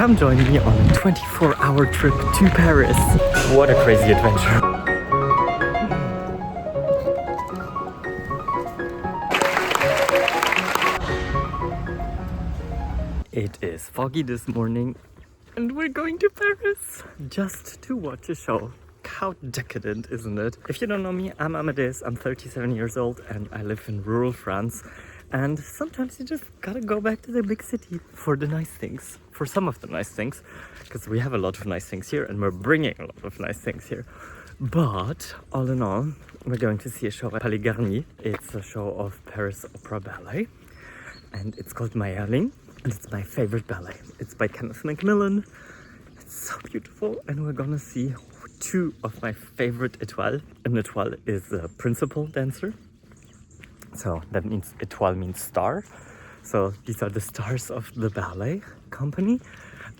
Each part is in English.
Come join me on a 24-hour trip to Paris. What a crazy adventure. It is foggy this morning and we're going to Paris just to watch a show. How decadent, isn't it? If you don't know me, I'm Amadeus, I'm 37 years old and I live in rural France. And sometimes you just gotta go back to the big city for the nice things, for some of the nice things, because we have a lot of nice things here and we're bringing a lot of nice things here. But all in all, we're going to see a show at Palais Garnier. It's a show of Paris Opera Ballet and it's called Mayerling and it's my favorite ballet. It's by Kenneth Macmillan. It's so beautiful and we're gonna see two of my favorite étoiles. An étoile is a principal dancer. So that means étoile means star. So these are the stars of the ballet company.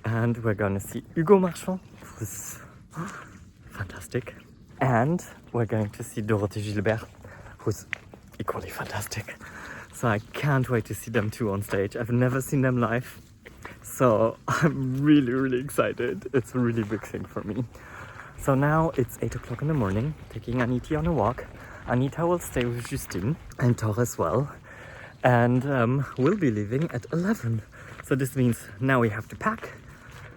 And we're gonna see Hugo Marchand, who's fantastic. And we're going to see Dorothée Gilbert, who's equally fantastic. So I can't wait to see them two on stage. I've never seen them live. So I'm really excited. It's a really big thing for me. So now it's 8 o'clock in the morning, taking Anita on a walk. Anita will stay with Justine and Thor as well. And we'll be leaving at 11. So this means now we have to pack,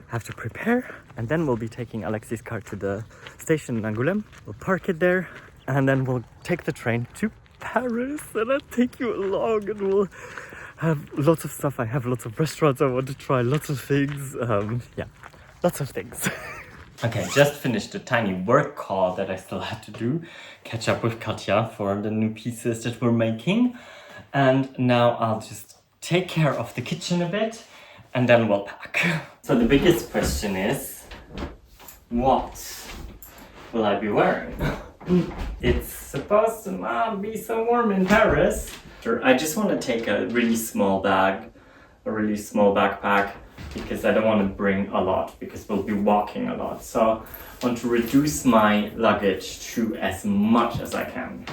have to prepare, and then we'll be taking Alexis' car to the station in Angoulême. We'll park it there, and then we'll take the train to Paris. And I'll take you along, and we'll have lots of stuff. I have lots of restaurants I want to try, lots of things. Yeah, lots of things. Okay, just finished a tiny work call that I still had to do. Catch up with Katja for the new pieces that we're making. And now I'll just take care of the kitchen a bit and then we'll pack. So the biggest question is, what will I be wearing? It's supposed to be so warm in Paris. I just want to take a really small bag, a really small backpack, because I don't want to bring a lot because we'll be walking a lot. So I want to reduce my luggage to as much as I can.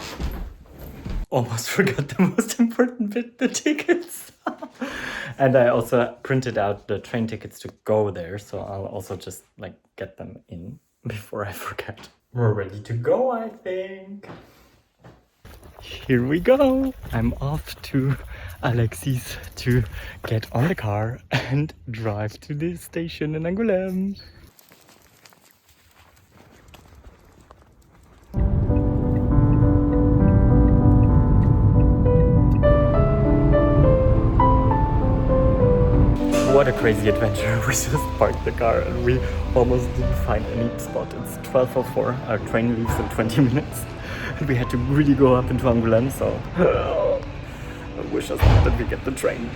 Almost forgot the most important bit, the tickets. And I also printed out the train tickets to go there, so I'll also just get them in before I forget. We're ready to go, I think. Here we go. I'm off to Alexis to get on the car and drive to the station in Angoulême. What a crazy adventure. We just parked the car and we almost didn't find any spot. It's 12:04. Our train leaves in 20 minutes. And we had to really go up into Angoulême, so I wish us luck that we get the train.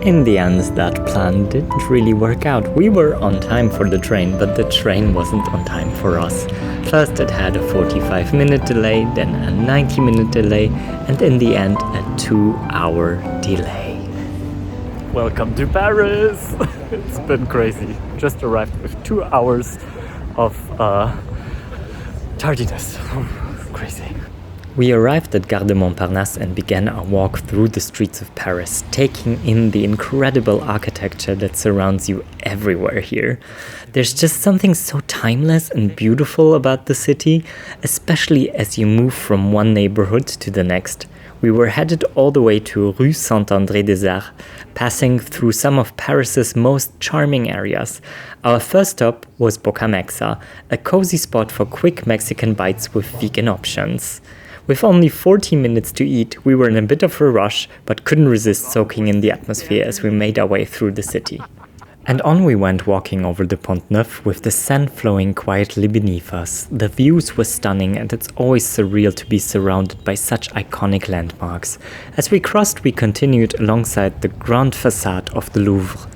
In the end, that plan didn't really work out. We were on time for the train, but the train wasn't on time for us. First it had a 45-minute delay, then a 90-minute delay, and in the end a 2-hour delay. Welcome to Paris! It's been crazy. Just arrived with 2 hours of tardiness. Crazy. We arrived at Gare de Montparnasse and began our walk through the streets of Paris, taking in the incredible architecture that surrounds you everywhere here. There's just something so timeless and beautiful about the city, especially as you move from one neighborhood to the next. We were headed all the way to Rue Saint-André-des-Arts, passing through some of Paris's most charming areas. Our first stop was Bocamexa, a cozy spot for quick Mexican bites with vegan options. With only 40 minutes to eat, we were in a bit of a rush, but couldn't resist soaking in the atmosphere as we made our way through the city. And on we went, walking over the Pont Neuf with the Seine flowing quietly beneath us. The views were stunning and it's always surreal to be surrounded by such iconic landmarks. As we crossed, we continued alongside the grand facade of the Louvre.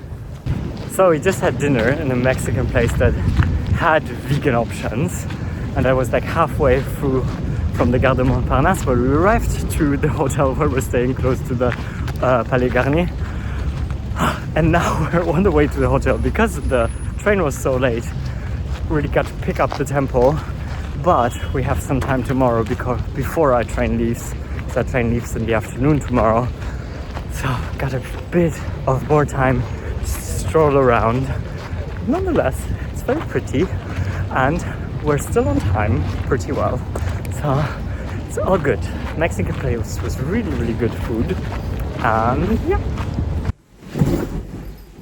So we just had dinner in a Mexican place that had vegan options. And I was halfway through from the Gare de Montparnasse where we arrived to the hotel where we're staying close to the Palais Garnier. And now we're on the way to the hotel because the train was so late. Really got to pick up the tempo, but we have some time tomorrow because before our train leaves. So our train leaves in the afternoon tomorrow. So got a bit of more time stroll around. Nonetheless, it's very pretty and we're still on time pretty well. So it's all good. Mexican place was really, really good food. And yeah.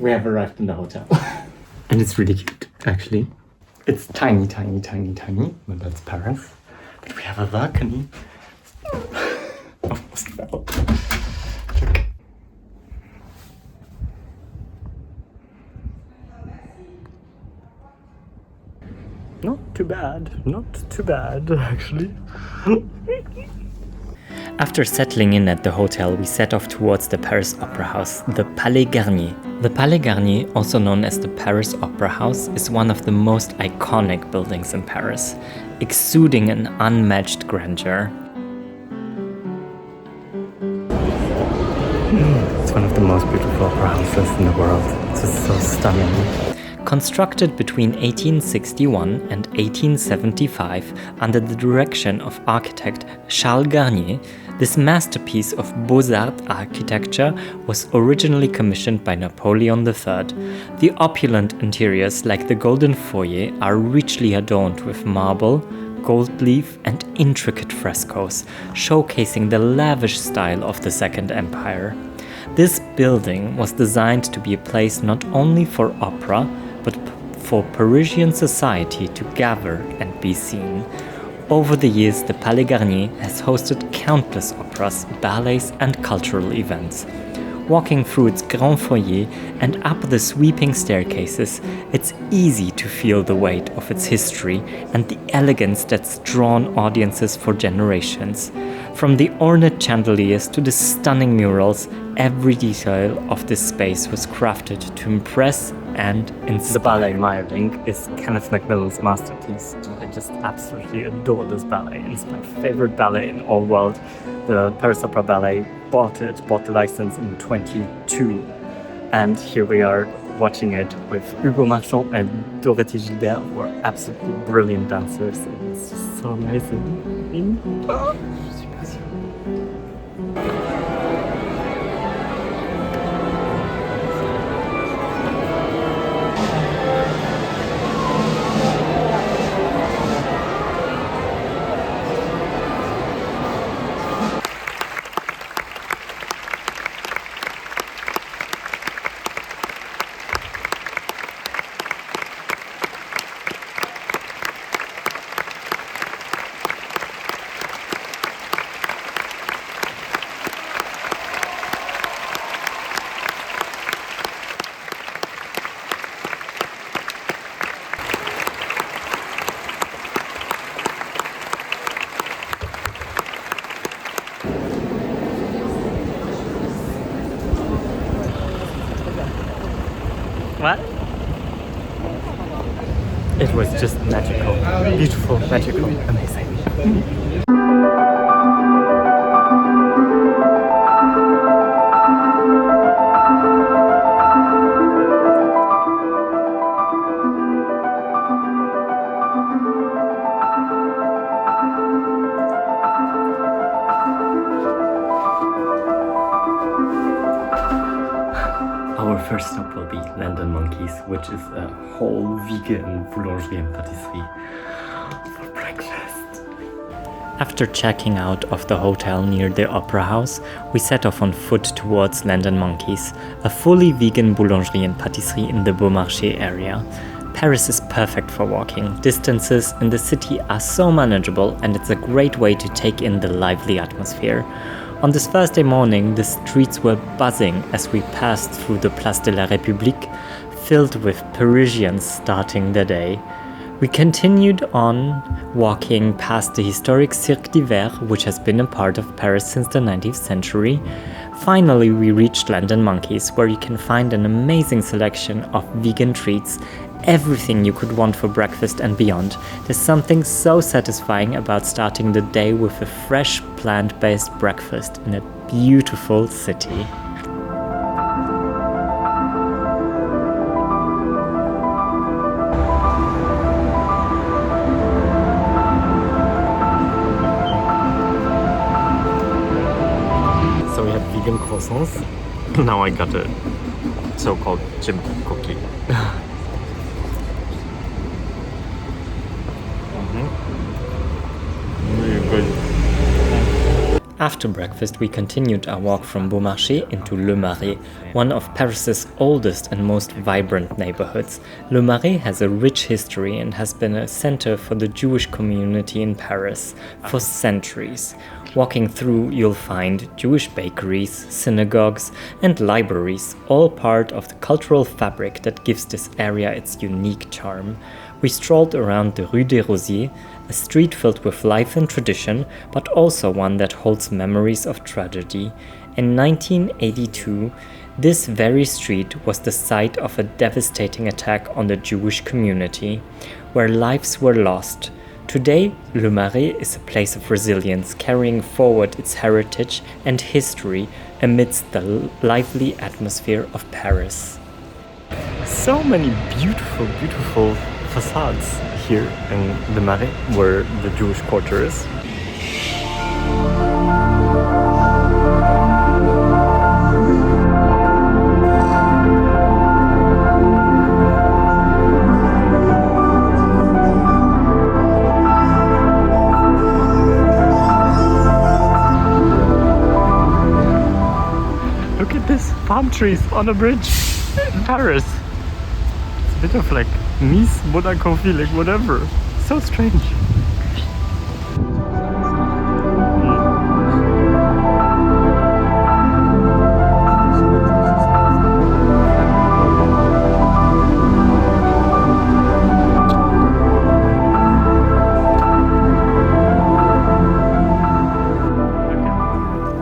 We have arrived in the hotel. And it's really cute, actually. It's tiny, tiny, tiny, tiny. But that's Paris. But we have a balcony. Almost fell. Look. Not too bad. Not too bad, actually. After settling in at the hotel, we set off towards the Paris Opera House, the Palais Garnier. The Palais Garnier, also known as the Paris Opera House, is one of the most iconic buildings in Paris, exuding an unmatched grandeur. It's one of the most beautiful opera houses in the world. It's just so stunning. Constructed between 1861 and 1875 under the direction of architect Charles Garnier, this masterpiece of Beaux-Arts architecture was originally commissioned by Napoleon III. The opulent interiors, like the golden foyer, are richly adorned with marble, gold leaf and intricate frescoes, showcasing the lavish style of the Second Empire. This building was designed to be a place not only for opera, but for Parisian society to gather and be seen. Over the years, the Palais Garnier has hosted countless operas, ballets and cultural events. Walking through its grand foyer and up the sweeping staircases, it's easy to feel the weight of its history and the elegance that's drawn audiences for generations. From the ornate chandeliers to the stunning murals, every detail of this space was crafted to impress and inspire. The ballet Mayerling is Kenneth Macmillan's masterpiece. I just absolutely adore this ballet. It's my favorite ballet in all world. The Paris Opera Ballet bought the license in 22. And here we are watching it with Hugo Marchand and Dorothée Gilbert, who are absolutely brilliant dancers. It's just so amazing. What? It was just magical, beautiful, magical, amazing. Our first stop will be London Monkeys, which is a whole vegan boulangerie and patisserie for breakfast. After checking out of the hotel near the Opera House, we set off on foot towards London Monkeys, a fully vegan boulangerie and patisserie in the Beaumarchais area. Paris is perfect for walking. Distances in the city are so manageable and it's a great way to take in the lively atmosphere. On this Thursday morning, the streets were buzzing as we passed through the Place de la République, filled with Parisians starting the day. We continued on, walking past the historic Cirque d'Hiver, which has been a part of Paris since the 19th century. Finally, we reached London Monkeys, where you can find an amazing selection of vegan treats, everything you could want for breakfast and beyond. There's something so satisfying about starting the day with a fresh plant-based breakfast in a beautiful city. So we had vegan croissants. Now I got a so-called gym cookie. Really good. After breakfast, we continued our walk from Beaumarchais into Le Marais, one of Paris's oldest and most vibrant neighborhoods. Le Marais has a rich history and has been a center for the Jewish community in Paris for centuries. Walking through, you'll find Jewish bakeries, synagogues, and libraries, all part of the cultural fabric that gives this area its unique charm. We strolled around the Rue des Rosiers, a street filled with life and tradition, but also one that holds memories of tragedy. In 1982, this very street was the site of a devastating attack on the Jewish community, where lives were lost. Today, Le Marais is a place of resilience, carrying forward its heritage and history amidst the lively atmosphere of Paris. So many beautiful, beautiful facades here in Le Marais, where the Jewish quarter is. Look at this, palm trees on a bridge in Paris. It's a bit of like Nice, Monaco feeling, whatever. So strange.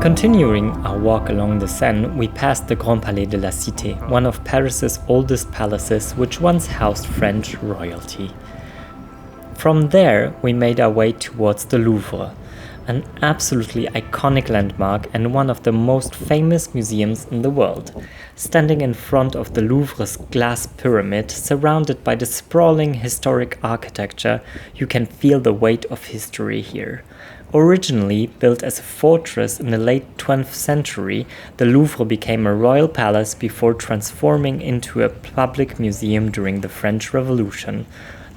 Continuing our walk along the Seine, we passed the Grand Palais de la Cité, one of Paris's oldest palaces which once housed French royalty. From there, we made our way towards the Louvre, an absolutely iconic landmark and one of the most famous museums in the world. Standing in front of the Louvre's glass pyramid, surrounded by the sprawling historic architecture, you can feel the weight of history here. Originally built as a fortress in the late 12th century, the Louvre became a royal palace before transforming into a public museum during the French Revolution.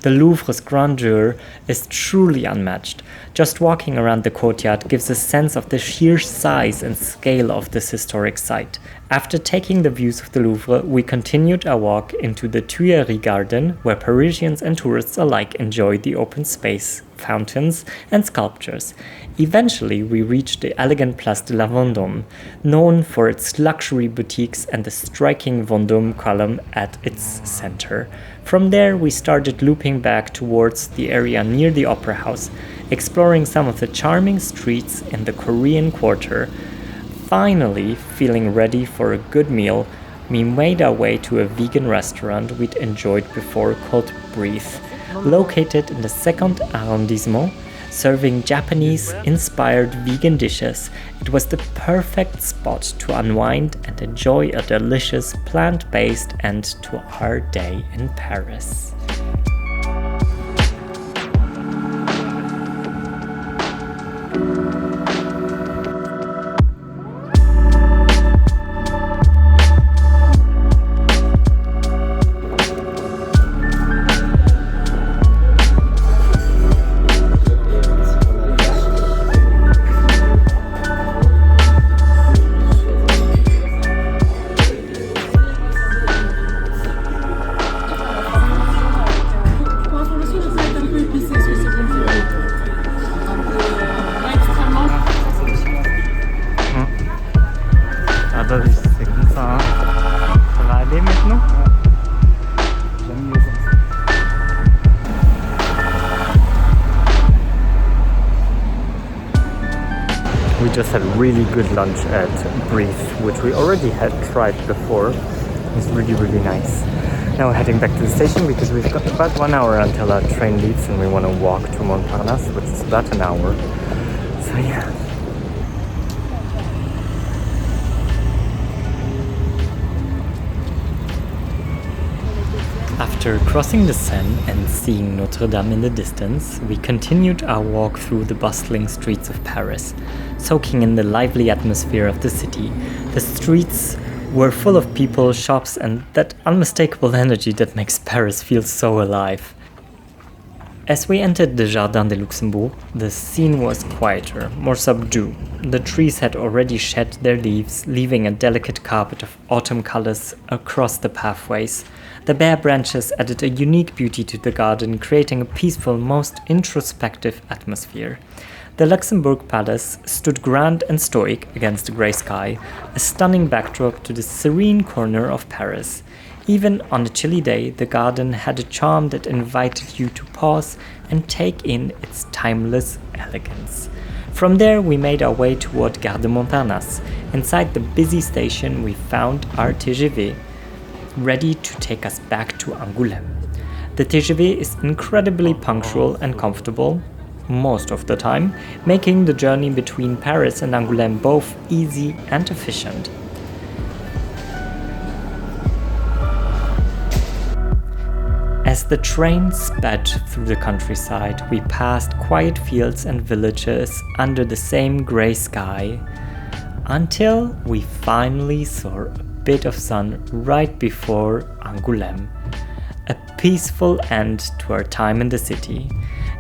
The Louvre's grandeur is truly unmatched. Just walking around the courtyard gives a sense of the sheer size and scale of this historic site. After taking the views of the Louvre, we continued our walk into the Tuileries Garden, where Parisians and tourists alike enjoy the open space, fountains, and sculptures. Eventually, we reached the elegant Place de la Vendôme, known for its luxury boutiques and the striking Vendôme column at its center. From there, we started looping back towards the area near the Opera House, exploring some of the charming streets in the Korean Quarter. Finally, feeling ready for a good meal, we made our way to a vegan restaurant we'd enjoyed before called Breathe, located in the 2nd arrondissement, serving Japanese-inspired vegan dishes. It was the perfect spot to unwind and enjoy a delicious plant-based end to our day in Paris. C'est comme ça, hein. Ça va aller maintenant? J'aime mieux comme ça. We just had really good lunch at Breathe, which we already had tried before. It was really, really nice. Now we're heading back to the station because we've got about 1 hour until our train leaves and we want to walk to Montparnasse, which is about an hour. So yeah. After crossing the Seine and seeing Notre Dame in the distance, we continued our walk through the bustling streets of Paris, soaking in the lively atmosphere of the city. The streets were full of people, shops, and that unmistakable energy that makes Paris feel so alive. As we entered the Jardin de Luxembourg, the scene was quieter, more subdued. The trees had already shed their leaves, leaving a delicate carpet of autumn colors across the pathways. The bare branches added a unique beauty to the garden, creating a peaceful, most introspective atmosphere. The Luxembourg Palace stood grand and stoic against the grey sky, a stunning backdrop to the serene corner of Paris. Even on a chilly day, the garden had a charm that invited you to pause and take in its timeless elegance. From there, we made our way toward Gare de Montparnasse. Inside the busy station, we found our TGV, ready to take us back to Angoulême. The TGV is incredibly punctual and comfortable, most of the time, making the journey between Paris and Angoulême both easy and efficient. As the train sped through the countryside, we passed quiet fields and villages under the same grey sky, until we finally saw a bit of sun right before Angoulême. A peaceful end to our time in the city.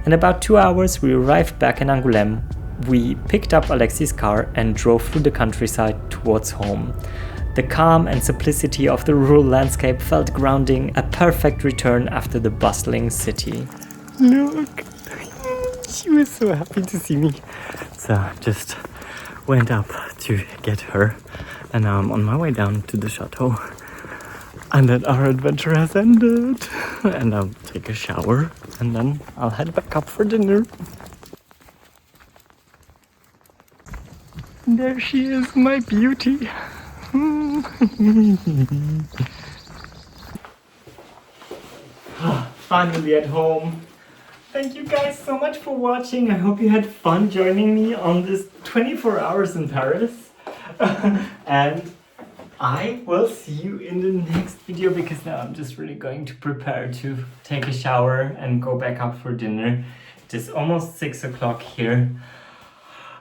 In about 2 hours we arrived back in Angoulême. We picked up Alexi's car and drove through the countryside towards home. The calm and simplicity of the rural landscape felt grounding, a perfect return after the bustling city. Look, she was so happy to see me. So just went up to get her, and now I'm on my way down to the chateau. And then our adventure has ended. And I'll take a shower, and then I'll head back up for dinner. There she is, my beauty. Finally at home. Thank you guys so much for watching. I hope you had fun joining me on this 24 hours in Paris. And I will see you in the next video, because now I'm just really going to prepare to take a shower and go back up for dinner. It is almost 6 o'clock here.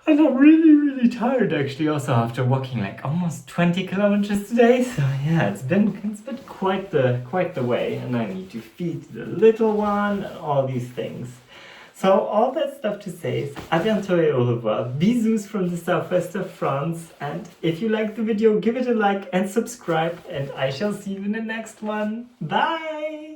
And I'm really tired actually, also after walking like almost 20 kilometers today. So yeah, it's been quite the way, and I need to feed the little one and all these things. So all that stuff to say is à bientôt et au revoir. Bisous from the southwest of France, and if you like the video, give it a like and subscribe, and I shall see you in the next one. Bye!